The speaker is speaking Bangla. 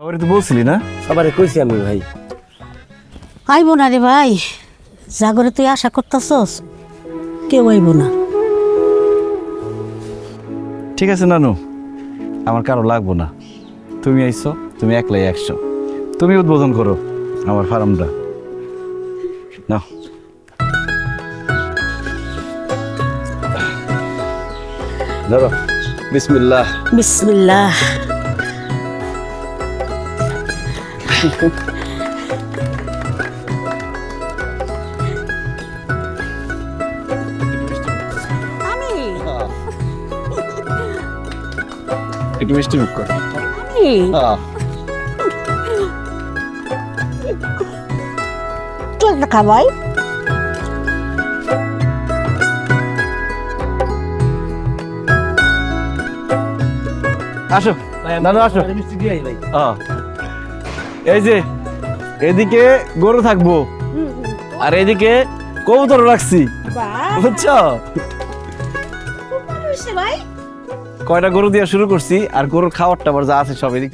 সবারই তো বলছিলি না? সবারে কইছি আমি ভাই। আইব না রে ভাই, জাগরে তুই আশা করতেছস, কেউ আইব না। ঠিক আছে নানু, আমার কারো লাগবো না। তুমি আইছো, তুমি একলাই 100। তুমি উদ্বোধন করো আমার ফার্মটা। নাও। ধরো। বিসমিল্লাহ। বিসমিল্লাহ। আমি একটু মিষ্টি মুখ কর। আমি চল না খাবাই। আসো নানু, আসো। মিষ্টি দিয়ে ভাই। এই যে এদিকে গরু থাকবো আর এদিকে কবুতর রাখছি, বুঝছো? ভাই কয়টা গরু দিয়ে শুরু করছি আর গরুর খাবারটা আবার যা আছে সব এদিকে।